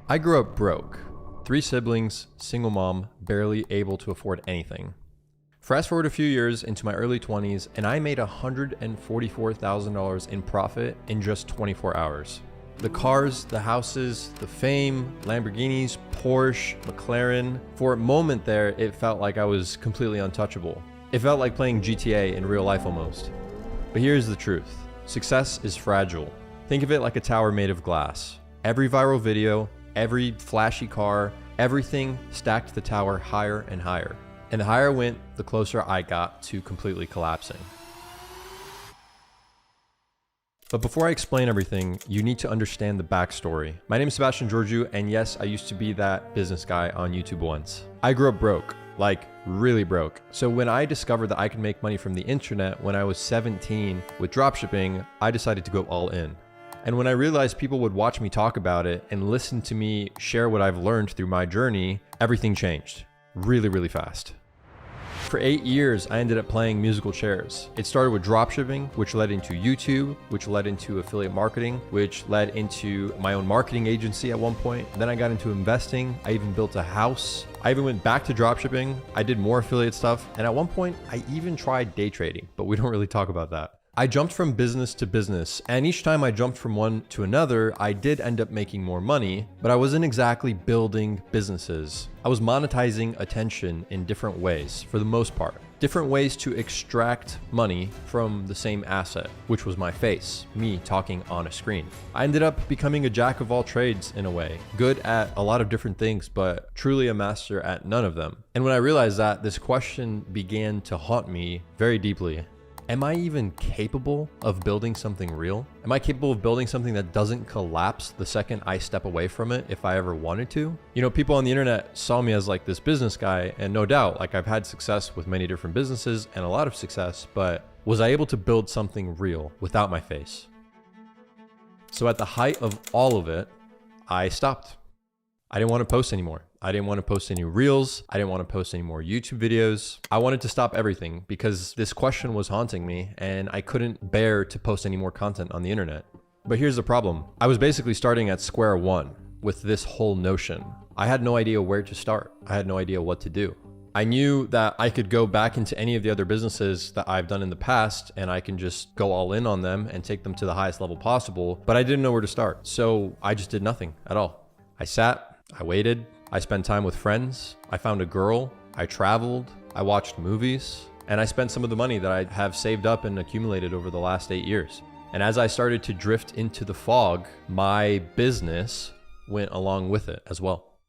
I grew up broke. 3 siblings, single mom, barely able to afford anything. Fast forward a few years into my early 20s, and I made $144,000 in profit in just 24 hours. The cars, the houses, the fame, Lamborghinis, Porsche, McLaren. For a moment there, it felt like I was completely untouchable. It felt like playing GTA in real life almost. But here's the truth. Success is fragile. Think of it like a tower made of glass. Every viral video, every flashy car, everything stacked the tower higher and higher. And the higher I went, the closer I got to completely collapsing. But before I explain everything, you need to understand the backstory. My name is Sebastian Georgiou, and yes, I used to be that business guy on YouTube once. I grew up broke, like really broke. So when I discovered that I could make money from the internet when I was 17 with dropshipping, I decided to go all in. And when I realized people would watch me talk about it and listen to me share what I've learned through my journey, everything changed really, really fast. For 8 years, I ended up playing musical chairs. It started with dropshipping, which led into YouTube, which led into affiliate marketing, which led into my own marketing agency at one point. Then I got into investing. I even built a house. I even went back to dropshipping. I did more affiliate stuff. And at one point, I even tried day trading, but we don't really talk about that. I jumped from business to business, and each time I jumped from one to another, I did end up making more money, but I wasn't exactly building businesses. I was monetizing attention in different ways, for the most part. Different ways to extract money from the same asset, which was my face, me talking on a screen. I ended up becoming a jack of all trades in a way, good at a lot of different things, but truly a master at none of them. And when I realized that, this question began to haunt me very deeply. Am I even capable of building something real? Am I capable of building something that doesn't collapse the second I step away from it if I ever wanted to? You know, people on the internet saw me as like this business guy, and no doubt, like I've had success with many different businesses and a lot of success, but was I able to build something real without my face? So at the height of all of it, I stopped. I didn't want to post anymore. I didn't want to post any reels. I didn't want to post any more YouTube videos. I wanted to stop everything because this question was haunting me and I couldn't bear to post any more content on the internet. But here's the problem. I was basically starting at square one with this whole notion. I had no idea where to start. I had no idea what to do. I knew that I could go back into any of the other businesses that I've done in the past and I can just go all in on them and take them to the highest level possible, but I didn't know where to start. So I just did nothing at all. I sat, I waited, I spent time with friends, I found a girl, I traveled, I watched movies, and I spent some of the money that I have saved up and accumulated over the last 8 years. And as I started to drift into the fog, my business went along with it as well.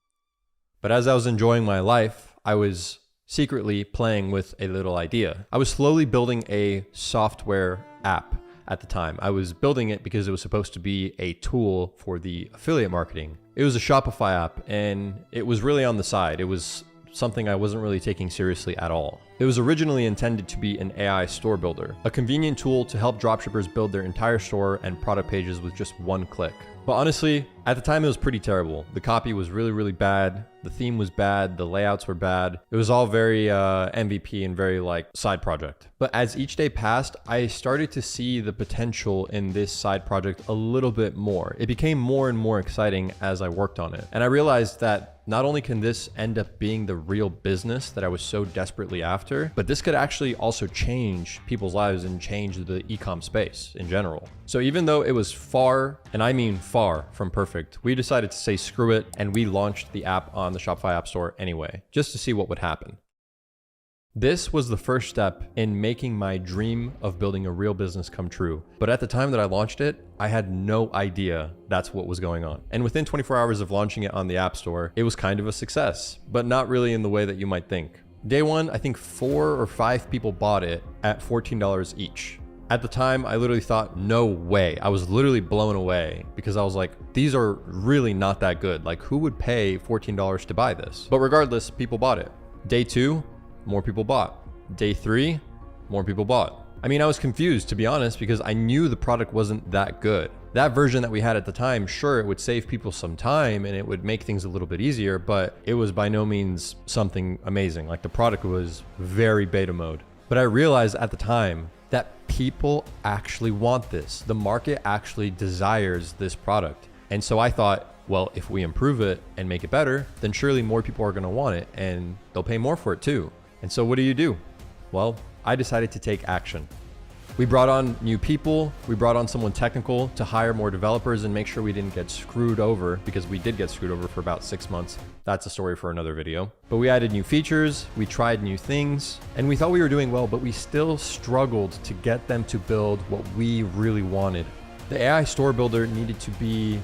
But as I was enjoying my life, I was secretly playing with a little idea. I was slowly building a software app. At the time, I was building it because it was supposed to be a tool for the affiliate marketing. It was a Shopify app and it was really on the side. It was something I wasn't really taking seriously at all. It was originally intended to be an AI store builder, a convenient tool to help dropshippers build their entire store and product pages with just one click. But honestly, at the time it was pretty terrible. The copy was really, really bad. The theme was bad. The layouts were bad. It was all very MVP and very like side project. But as each day passed, I started to see the potential in this side project a little bit more. It became more and more exciting as I worked on it. And I realized that not only can this end up being the real business that I was so desperately after, but this could actually also change people's lives and change the e-com space in general. So even though it was far, and I mean far from perfect, we decided to say screw it and we launched the app on the Shopify App Store anyway, just to see what would happen. This was the first step in making my dream of building a real business come true. But at the time that I launched it, I had no idea that's what was going on. And within 24 hours of launching it on the App Store, it was kind of a success, but not really in the way that you might think. Day one, I think 4 or 5 people bought it at $14 each. At the time, I literally thought, no way. I was literally blown away because I was like, these are really not that good. Like, who would pay $14 to buy this? But regardless, people bought it. Day 2, more people bought. Day 3, more people bought. I mean, I was confused, to be honest, because I knew the product wasn't that good. That version that we had at the time, sure, it would save people some time and it would make things a little bit easier, but it was by no means something amazing. Like, the product was very beta mode. But I realized at the time that people actually want this. The market actually desires this product. And so I thought, Well, if we improve it and make it better, then surely more people are going to want it and they'll pay more for it too. And so what do? Well, I decided to take action. We brought on new people. We brought on someone technical to hire more developers and make sure we didn't get screwed over, because we did get screwed over for about 6 months. That's a story for another video. But we added new features, we tried new things, and we thought we were doing well, but we still struggled to get them to build what we really wanted. The AI store builder needed to be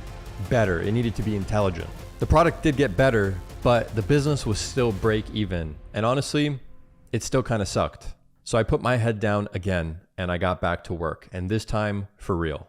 better. It needed to be intelligent. The product did get better, but the business was still break even. And honestly, it still kind of sucked. So I put my head down again and I got back to work, and this time for real.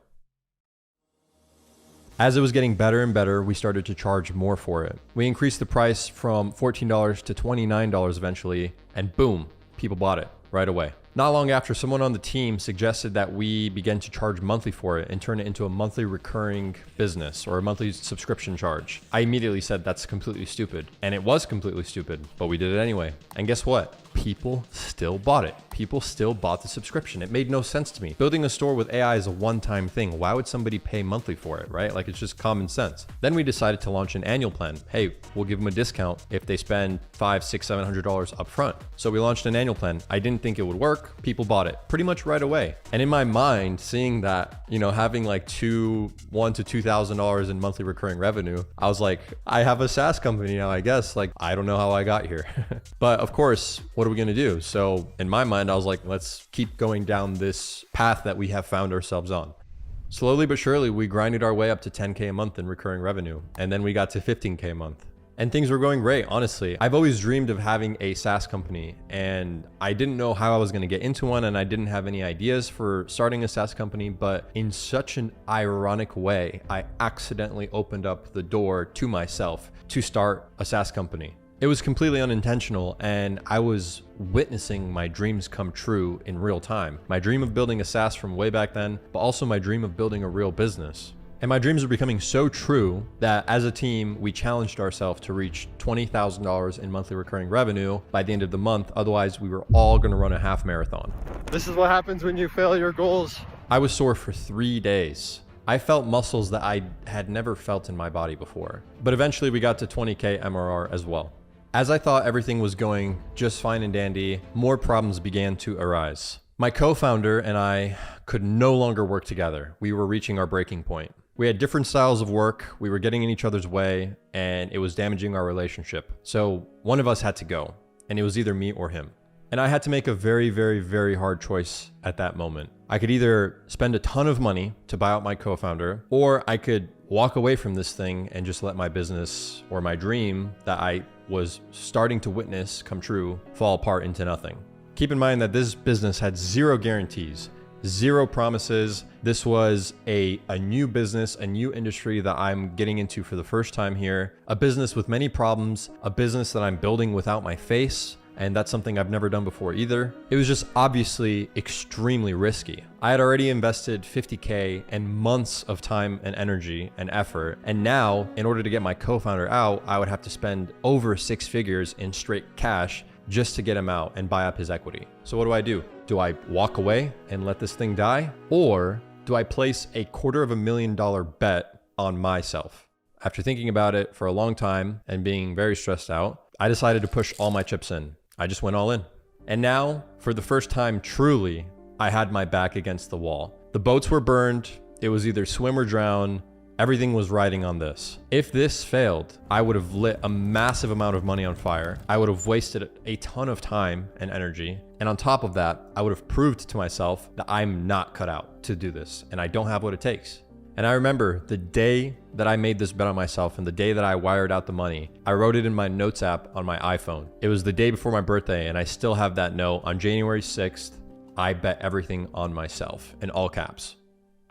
As it was getting better and better, we started to charge more for it. We increased the price from $14 to $29 eventually, and boom, people bought it right away. Not long after, someone on the team suggested that we begin to charge monthly for it and turn it into a monthly recurring business or a monthly subscription charge. I immediately said that's completely stupid. And it was completely stupid, but we did it anyway. And guess what? People still bought it. People still bought the subscription. It made no sense to me. Building a store with AI is a one-time thing. Why would somebody pay monthly for it, right? Like, it's just common sense. Then we decided to launch an annual plan. Hey, we'll give them a discount if they spend $500, $600, $700 up front. So we launched an annual plan. I didn't think it would work. People bought it pretty much right away. And in my mind, seeing that, having like $1,000 to $2,000 in monthly recurring revenue, I was like, I have a SaaS company now, I guess. Like, I don't know how I got here. But of course, what are we going to do? So in my mind, I was like, let's keep going down this path that we have found ourselves on. Slowly but surely, we grinded our way up to 10K a month in recurring revenue. And then we got to 15K a month. And things were going great, honestly. I've always dreamed of having a SaaS company, and I didn't know how I was going to get into one, and I didn't have any ideas for starting a SaaS company, but in such an ironic way, I accidentally opened up the door to myself to start a SaaS company. It was completely unintentional, and I was witnessing my dreams come true in real time. My dream of building a SaaS from way back then, but also my dream of building a real business. And my dreams are becoming so true that as a team, we challenged ourselves to reach $20,000 in monthly recurring revenue by the end of the month. Otherwise, we were all going to run a half marathon. This is what happens when you fail your goals. I was sore for 3 days. I felt muscles that I had never felt in my body before. But eventually we got to 20K MRR as well. As I thought everything was going just fine and dandy, more problems began to arise. My co-founder and I could no longer work together. We were reaching our breaking point. We had different styles of work, we were getting in each other's way, and it was damaging our relationship. So one of us had to go, and it was either me or him. And I had to make a very, very, very hard choice at that moment. I could either spend a ton of money to buy out my co-founder, or I could walk away from this thing and just let my business or my dream that I was starting to witness come true fall apart into nothing. Keep in mind that this business had zero guarantees, zero promises. This was a new business, a new industry that I'm getting into for the first time here, a business with many problems, a business that I'm building without my face, and that's something I've never done before either. It was just obviously extremely risky. I had already invested $50K and months of time and energy and effort, and now in order to get my co-founder out, I would have to spend over 6 figures in straight cash just to get him out and buy up his equity. So what do? Do I walk away and let this thing die? Or do I place a $250,000 bet on myself? After thinking about it for a long time and being very stressed out, I decided to push all my chips in. I just went all in. And now, for the first time truly, I had my back against the wall. The boats were burned. It was either swim or drown. Everything was riding on this. If this failed, I would have lit a massive amount of money on fire. I would have wasted a ton of time and energy. And on top of that, I would have proved to myself that I'm not cut out to do this and I don't have what it takes. And I remember the day that I made this bet on myself and the day that I wired out the money, I wrote it in my notes app on my iPhone. It was the day before my birthday, and I still have that note. On January 6th, I bet everything on myself in all caps.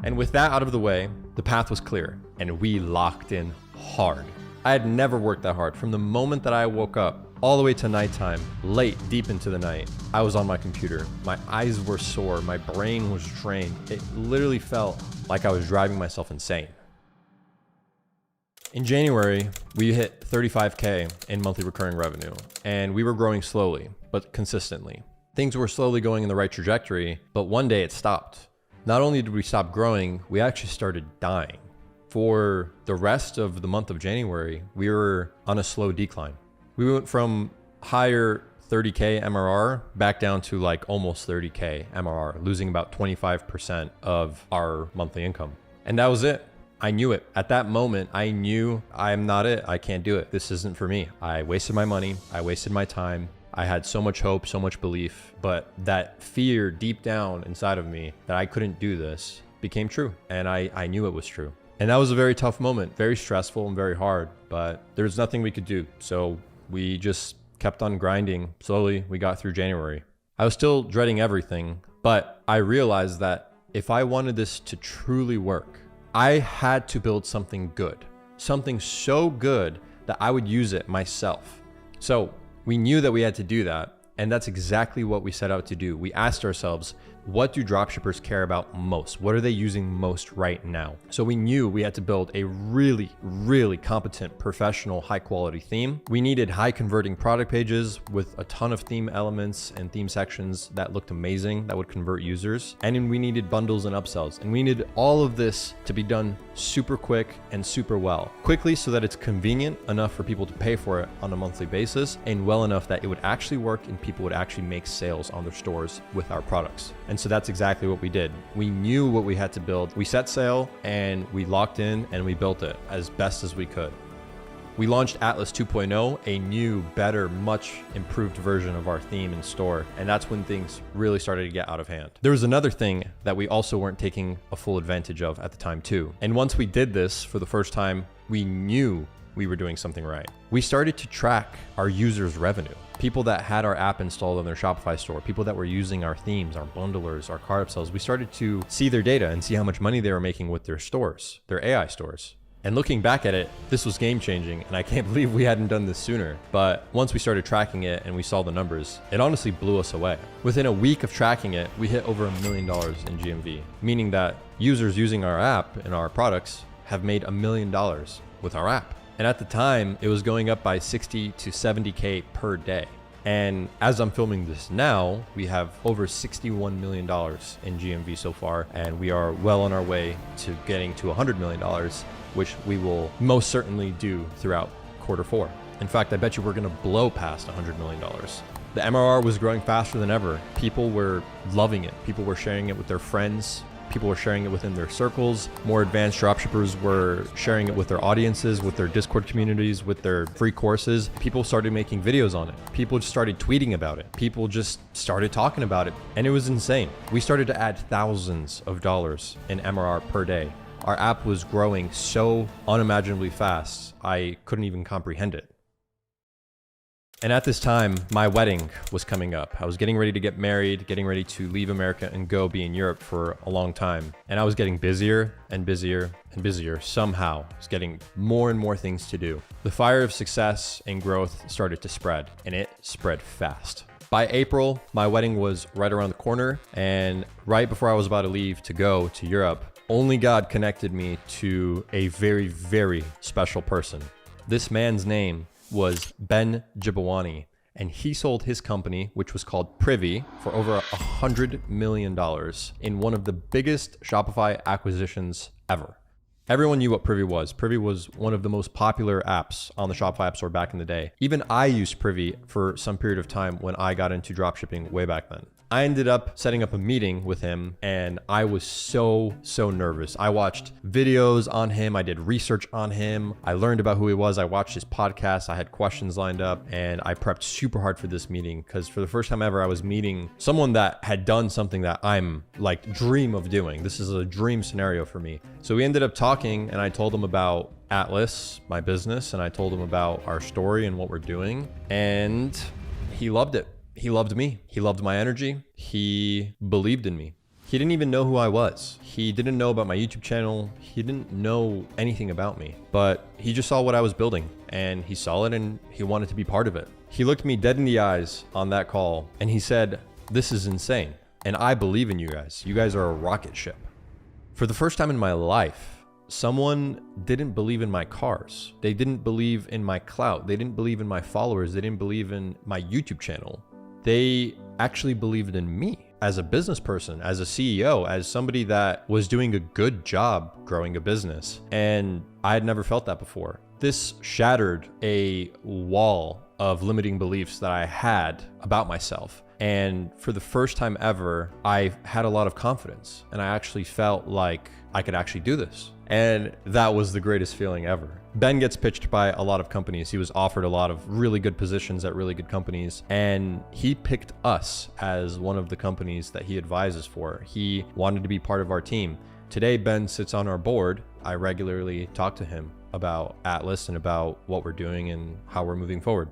And with that out of the way, the path was clear and we locked in hard. I had never worked that hard. From the moment that I woke up all the way to nighttime, late, deep into the night, I was on my computer. My eyes were sore. My brain was drained. It literally felt like I was driving myself insane. In January, we hit 35K in monthly recurring revenue, and we were growing slowly, but consistently. Things were slowly going in the right trajectory, but one day it stopped. Not only did we stop growing, we actually started dying. for the rest of the month of January, we were on a slow decline. We went from higher 30K MRR back down to like almost 30K MRR, losing about 25% of our monthly income. And that was it. I knew it. At that moment, I knew I'm not it. I can't do it. This isn't for me. I wasted my money. I wasted my time. I had so much hope, so much belief, but that fear deep down inside of me that I couldn't do this became true. And I knew it was true. And that was a very tough moment, very stressful and very hard, but there's nothing we could do. So we just kept on grinding. Slowly, we got through January. I was still dreading everything, but I realized that if I wanted this to truly work, I had to build something good, something so good that I would use it myself. So we knew that we had to do that. And that's exactly what we set out to do. We asked ourselves, what do dropshippers care about most? What are they using most right now? So we knew we had to build a really, really competent, professional, high quality theme. We needed high converting product pages with a ton of theme elements and theme sections that looked amazing, that would convert users. And then we needed bundles and upsells. And we needed all of this to be done super quick and super well. Quickly so that it's convenient enough for people to pay for it on a monthly basis, and well enough that it would actually work and people would actually make sales on their stores with our products. And so that's exactly what we did. We knew what we had to build. We set sail and we locked in and we built it as best as we could. We launched Atlas 2.0, a new, better, much improved version of our theme and store. And that's when things really started to get out of hand. There was another thing that we also weren't taking a full advantage of at the time too. And once we did this for the first time, we knew we were doing something right. We started to track our users' revenue. People that had our app installed on their Shopify store, people that were using our themes, our bundlers, our cart upsells, we started to see their data and see how much money they were making with their stores, their AI stores. And looking back at it, this was game changing, and I can't believe we hadn't done this sooner. But once we started tracking it and we saw the numbers, it honestly blew us away. Within a week of tracking it, we hit over $1 million in GMV, meaning that users using our app and our products have made $1 million with our app. And at the time, it was going up by 60 to 70K per day. And as I'm filming this now, we have over $61 million in GMV so far, and we are well on our way to getting to $100 million, which we will most certainly do throughout Q4. In fact, I bet you we're gonna blow past $100 million. The MRR was growing faster than ever. People were loving it. People were sharing it with their friends. People were sharing it within their circles. More advanced dropshippers were sharing it with their audiences, with their Discord communities, with their free courses. People started making videos on it. People just started tweeting about it. People just started talking about it. And it was insane. We started to add thousands of dollars in MRR per day. Our app was growing so unimaginably fast, I couldn't even comprehend it. And at this time, my wedding was coming up. I was getting ready to get married, getting ready to leave America and go be in Europe for a long time. And I was getting busier and busier and busier somehow. I was getting more and more things to do. The fire of success and growth started to spread, and it spread fast. By April, my wedding was right around the corner, and right before I was about to leave to go to Europe, only God connected me to a very, very special person. This man's name was Ben Jibawani, and he sold his company, which was called Privy, for over $100 million in one of the biggest Shopify acquisitions ever. Everyone knew what Privy was. Privy was one of the most popular apps on the Shopify App Store back in the day. Even I used Privy for some period of time when I got into dropshipping way back then. I ended up setting up a meeting with him, and I was so nervous. I watched videos on him. I did research on him. I learned about who he was. I watched his podcast. I had questions lined up, and I prepped super hard for this meeting because for the first time ever, I was meeting someone that had done something that I'm like dream of doing. This is a dream scenario for me. So we ended up talking, and I told him about Atlas, my business, and I told him about our story and what we're doing, and he loved it. He loved me. He loved my energy. He believed in me. He didn't even know who I was. He didn't know about my YouTube channel. He didn't know anything about me, but he just saw what I was building, and he saw it, and he wanted to be part of it. He looked me dead in the eyes on that call, and he said, "This is insane, and I believe in you guys. You guys are a rocket ship." For the first time in my life, someone didn't believe in my cars. They didn't believe in my clout. They didn't believe in my followers. They didn't believe in my YouTube channel. They actually believed in me. as a business person, as a CEO, as somebody that was doing a good job growing a business. And I had never felt that before. This shattered a wall of limiting beliefs that I had about myself. And for the first time ever, I had a lot of confidence and I actually felt like I could actually do this. And that was the greatest feeling ever. Ben gets pitched by a lot of companies. He was offered a lot of really good positions at really good companies. And he picked us as one of the companies that he advises for. He wanted to be part of our team. Today, Ben sits on our board. I regularly talk to him about Atlas and about what we're doing and how we're moving forward.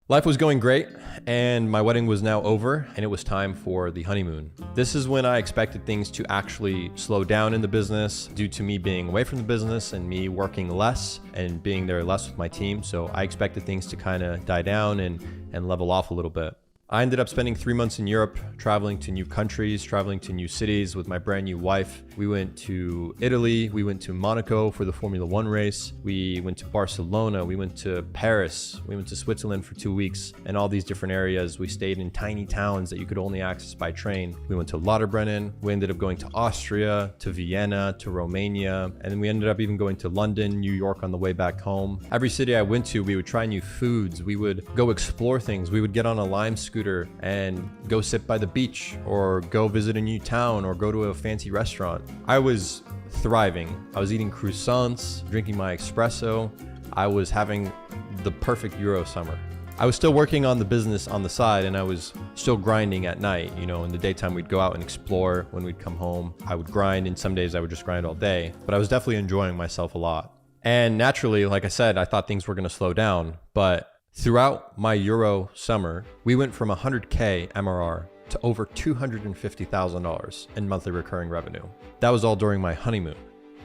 Life was going great, and my wedding was now over, and it was time for the honeymoon. This is when I expected things to actually slow down in the business due to me being away from the business and me working less and being there less with my team. So I expected things to kind of die down and level off a little bit. I ended up spending 3 months in Europe, traveling to new countries, traveling to new cities with my brand new wife. We went to Italy, we went to Monaco for the Formula One race, we went to Barcelona, we went to Paris, we went to Switzerland for 2 weeks, and all these different areas. We stayed in tiny towns that you could only access by train. We went to Lauterbrennen, we ended up going to Austria, to Vienna, to Romania, and then we ended up even going to London, New York on the way back home. Every city I went to, we would try new foods, we would go explore things, we would get on a Lime scooter and go sit by the beach or go visit a new town or go to a fancy restaurant. I was thriving. I was eating croissants, drinking my espresso. I was having the perfect Euro summer. I was still working on the business on the side and I was still grinding at night. You know, in the daytime we'd go out and explore. When we'd come home, I would grind, and some days I would just grind all day. But I was definitely enjoying myself a lot. And naturally, like I said, I thought things were going to slow down, but throughout my Euro summer, we went from 100K MRR to over $250,000 in monthly recurring revenue. That was all during my honeymoon.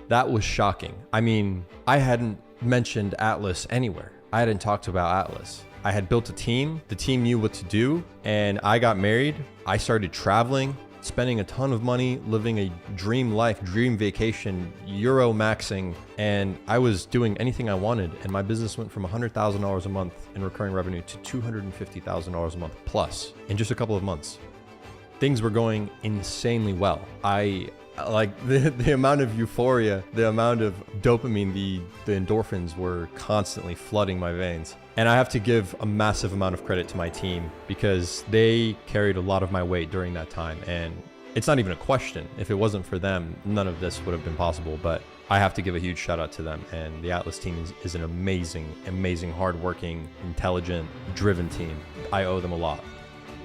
That was shocking. I mean, I hadn't mentioned Atlas anywhere. I hadn't talked about Atlas. I had built a team. The team knew what to do, and I got married. I started traveling, spending a ton of money, living a dream life, dream vacation, Euro maxing, and I was doing anything I wanted. And my business went from $100,000 a month in recurring revenue to $250,000 a month plus in just a couple of months. Things were going insanely well. I like the amount of euphoria, the amount of dopamine, the endorphins were constantly flooding my veins. And I have to give a massive amount of credit to my team because they carried a lot of my weight during that time. And it's not even a question. If it wasn't for them, none of this would have been possible. But I have to give a huge shout out to them. And the Atlas team is an amazing, hardworking, intelligent, driven team. I owe them a lot.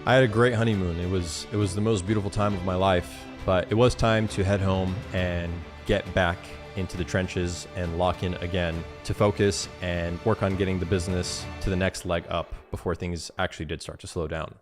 I had a great honeymoon. It was the most beautiful time of my life, but it was time to head home and get back into the trenches and lock in again to focus and work on getting the business to the next leg up before things actually did start to slow down.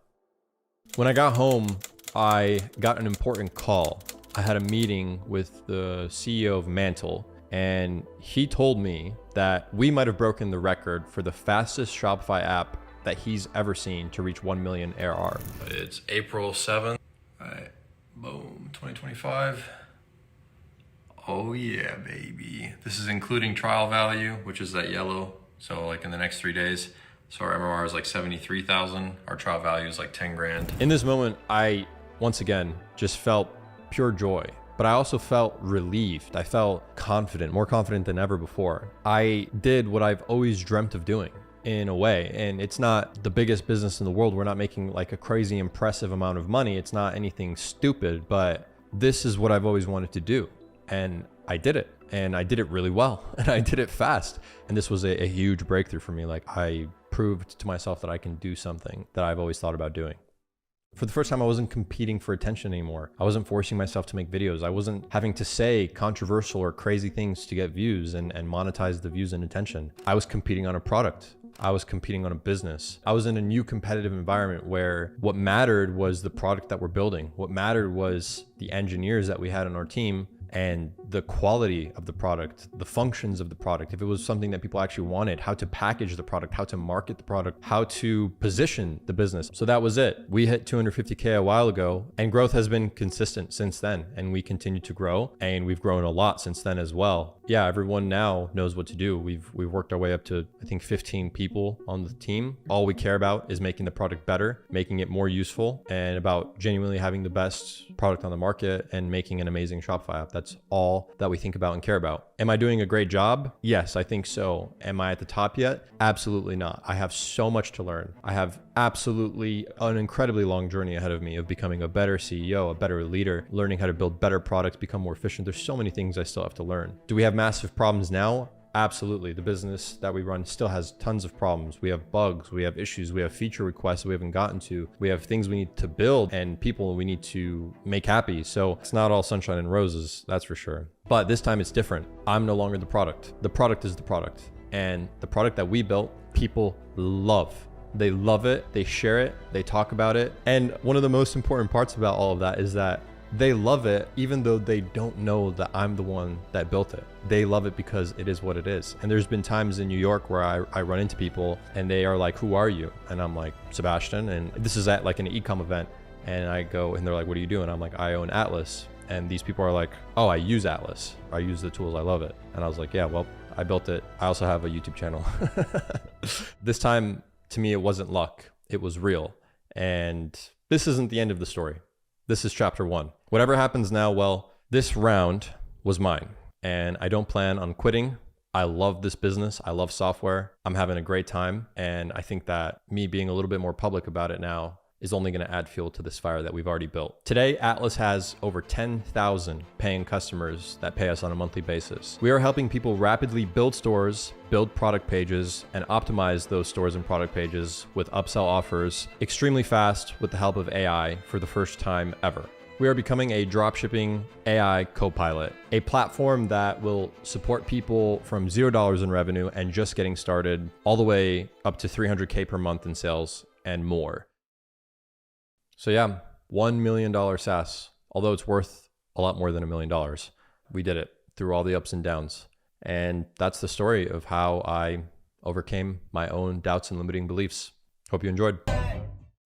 When I got home, I got an important call. I had a meeting with the CEO of Mantle, and he told me that we might have broken the record for the fastest Shopify app that he's ever seen to reach 1 million ARR. It's April 7th. All right, boom, 2025. Oh yeah, baby. This is including trial value, which is that yellow. So like in the next 3 days. So our MRR is like 73,000. Our trial value is like 10 grand. In this moment, I, once again, just felt pure joy, but I also felt relieved. I felt confident, more confident than ever before. I did what I've always dreamt of doing in a way. And it's not the biggest business in the world. We're not making like a crazy impressive amount of money. It's not anything stupid, but this is what I've always wanted to do. And I did it, and I did it really well, and I did it fast. And this was a huge breakthrough for me. Like, I proved to myself that I can do something that I've always thought about doing. For the first time, I wasn't competing for attention anymore. I wasn't forcing myself to make videos. I wasn't having to say controversial or crazy things to get views and monetize the views and attention. I was competing on a product. I was competing on a business. I was in a new competitive environment where what mattered was the product that we're building. What mattered was the engineers that we had on our team and the quality of the product, the functions of the product, if it was something that people actually wanted, how to package the product, how to market the product, how to position the business. So that was it. We hit 250K a while ago, and growth has been consistent since then. And we continue to grow, and we've grown a lot since then as well. Yeah, everyone now knows what to do. We've worked our way up to, I think, 15 people on the team. All we care about is making the product better, making it more useful, and about genuinely having the best product on the market and making an amazing Shopify app. That's all that we think about and care about. Am I doing a great job? Yes, I think so. Am I at the top yet? Absolutely not. I have so much to learn. I have absolutely an incredibly long journey ahead of me of becoming a better CEO, a better leader, learning how to build better products, become more efficient. There's so many things I still have to learn. Do we have massive problems now? Absolutely. The business that we run still has tons of problems. We have bugs, we have issues, we have feature requests we haven't gotten to. We have things we need to build and people we need to make happy. So it's not all sunshine and roses, that's for sure. But this time it's different. I'm no longer the product. The product is the product. And the product that we built, people love. They love it, they share it, they talk about it. And one of the most important parts about all of that is that they love it even though they don't know that I'm the one that built it. They love it because it is what it is. And there's been times in New York where I run into people and they are like, who are you? And I'm like, Sebastian. And this is at like an e-com event. And I go and they're like, what do you do? And I'm like, I own Atlas. And these people are like, oh, I use Atlas. I use the tools. I love it. And I was like, yeah, well, I built it. I also have a YouTube channel. This time, to me, it wasn't luck. It was real. And this isn't the end of the story. This is chapter 1. Whatever happens now, well, this round was mine. And I don't plan on quitting. I love this business. I love software. I'm having a great time. And I think that me being a little bit more public about it now is only going to add fuel to this fire that we've already built. Today, Atlas has over 10,000 paying customers that pay us on a monthly basis. We are helping people rapidly build stores, build product pages, and optimize those stores and product pages with upsell offers extremely fast with the help of AI for the first time ever. We are becoming a dropshipping AI co-pilot, a platform that will support people from $0 in revenue and just getting started all the way up to 300K per month in sales and more. So yeah, $1 million SaaS, although it's worth a lot more than $1 million. We did it through all the ups and downs. And that's the story of how I overcame my own doubts and limiting beliefs. Hope you enjoyed.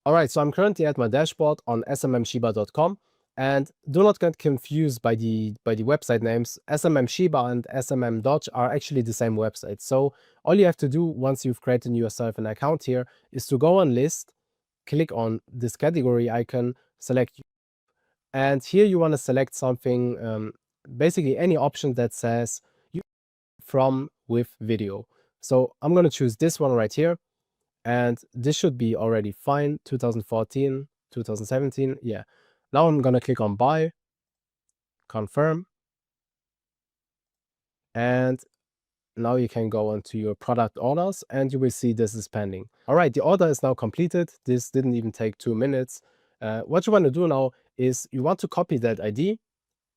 All right, so I'm currently at my dashboard on smmshiba.com, and do not get confused by the website names. SMM Shiba and SMM Dodge are actually the same website. So all you have to do once you've created yourself an account here is to go on list, click on this category icon, select, and here you want to select something, basically any option that says from with video. So I'm going to choose this one right here, and this should be already fine. 2014, 2017, yeah. Now I'm going to click on buy, confirm, and now you can go onto your product orders and you will see this is pending. All right, the order is now completed. This didn't even take 2 minutes. What you want to do now is you want to copy that ID,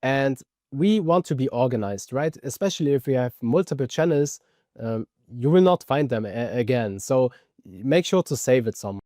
and we want to be organized, right? Especially if we have multiple channels, you will not find them again. So make sure to save it somewhere.